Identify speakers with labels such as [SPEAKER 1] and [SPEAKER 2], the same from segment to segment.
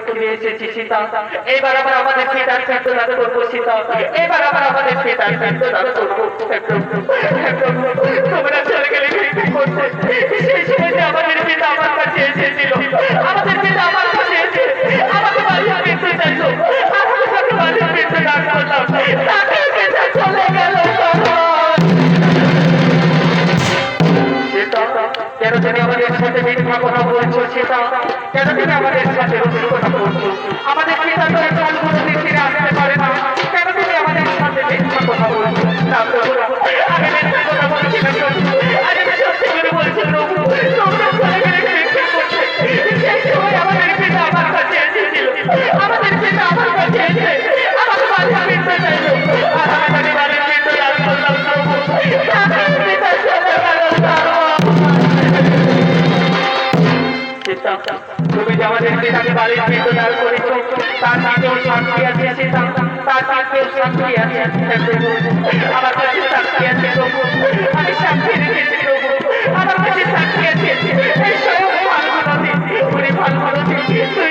[SPEAKER 1] ফিরে এসেছি সীতা। এবার আবার আমাদের পিতার পিণ্ডদান করবো সীতা। এবার আবার আমাদের পিতার পিণ্ডদান করবো। তোমরা চলে গেলে কি করতে? সেই সময় আমাদের পিতা আমার কাছে এসেছিল। আমাদের পিতা আমার কাছে এসে আমাকে বাড়ির পিণ্ডে চাইলো। আমি তাকে বাড়ির পিণ্ডে দান করলাম। তাকে পিতা চলে গেল। কেন তুমি আমাদের সাথে মিথ্যা কথা বলছো সীতা? কেন তুমি আমাদের সাথে রসিক কথা বলছো? আমাদের পিতা তো একটা অল্পদিন ফিরে আসতে পারে না। কেন তুমি আমাদের সাথে মিথ্যা কথা বলছো? না প্রভুরা, আমি মিথ্যা কথা বলছি না। আমি সত্যি করে বলছি প্রভু, তোমরা চলে গেলে মিথ্যা করছে। সেই সময় আমাদের পিতা আমার কাছে এসেছিল। আমাদের পিতা আমার কাছে এসে আমাকে বাড়ির পিণ্ডে চাইল। আর আমি তাকে বাড়ির পিণ্ডে দান করলাম প্রভু। আমার পিতা চলে গেল। তুমি যে আমাদের পিতাকে বাড়ির পিণ্ড দান করেছ, তার সাথেও সাক্ষী আছে সীতা। তার সাথেও সাক্ষী আছে প্রভু। আমার কাছে সাক্ষী আছে প্রভু। আমি সাক্ষী রেখেছি প্রভু। আমার কাছে সাক্ষী আছে। এই স্বয়ং ফাল্গুনী, উনি ফাল্গুনী,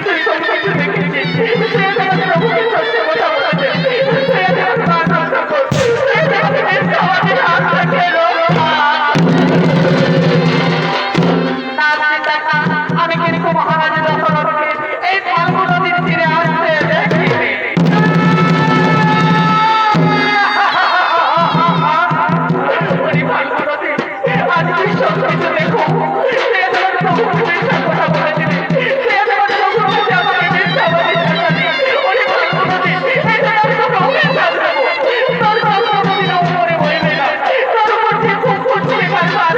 [SPEAKER 1] তুই সব কিছু দেখেছিস। তুই আমাদের প্রভুকে সত্য কথা বলেছে। তুই আমাকে বাধ্য করছিস। আমাদের হাত থেকে আমি কিন্তু মহারাজ দশরথকে এই ফাল্গুন নদীর তীরে আসতে দেখিনি। ফাল্গুন নদী আজ তুই সব কিছু দেখো। কথা বলেছিলি, আমাকে মিথ্যা বলেছিলি। ফাল্গুন নদী উপরে বইবে না। তোর মধ্যে খুব খুঁজছে বারবার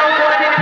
[SPEAKER 1] আমি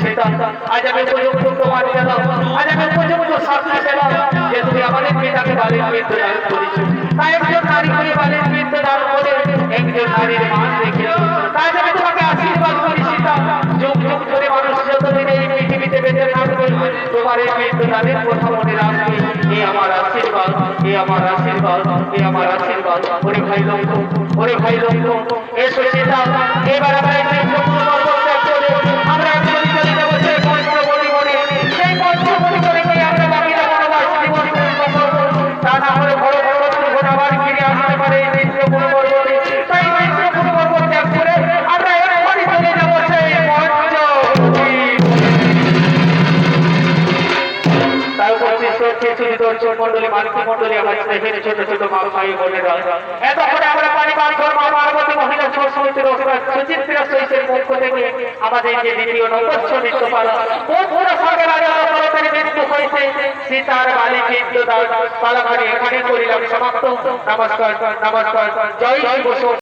[SPEAKER 1] সীতা, আজ আমি উপযুক্ত তোমার পেলাম, আজ আমি উপযুক্ত শাস্তি পেলাম যে তুমি আমাদের পিতাকে বালির মৃত্যু দান করেছো। তাই একজন নারী হয়ে বালির মৃত্যু দান করে একজন নারীর মান রেখে, তাই আমি তোমাকে আশীর্বাদ করি সীতা, যুগ যুগ ধরে মানুষ যতদিন এই পৃথিবীতে বেঁচে থাকবে তোমার এই মৃত্যু দানের কথা মনে রাখবে। এই আমার আশীর্বাদ, এই আমার আশীর্বাদ, এই আমার আশীর্বাদ। ওরে ভাই লক্ষ, ওরে ভাই লক্ষ, এসো সীতা, এবার আমরা এই মৃত্যুপূর্ণ পর্বত ত্যাগ করে আমরা একজনই চলে যাবো সেই পঞ্চবটি বনে, সেই পঞ্চবটি বনে গিয়ে আমরা বাকিরা বনবাস জীবন পূর্ণ করবো। তা না হলে বড় বড় দুর্ঘটনা আবার ফিরে আসতে পারে এই মৃত্যুপূর্ণ পর্বতে। তাই মৃত্যুপূর্ণ পর্বত ত্যাগ করে আমরা একজনই চলে যাবো সেই পঞ্চবটি। তাই উপস্থিত কিছু দর্শক মন্ডলী, মালিক মন্ডলী, আমার স্নেহের ছোট ছোট মা ভাই বোনেরা, এতক্ষণে আমরা পারিবারিক মা পার্বতী মহিলা সমিতির সুচিত্রা সহিতের পক্ষ থেকে আমাদের যে দ্বিতীয় নবচ্ছ নৃত্যপালা পুরো সরকার তাড়াতাড়ি মৃত্যু হয়েছে সীতার বালি মৃত্যু পালাখানি এখানে করিলাম সমাপ্ত। নমস্কার, নমস্কার, জয় বসু।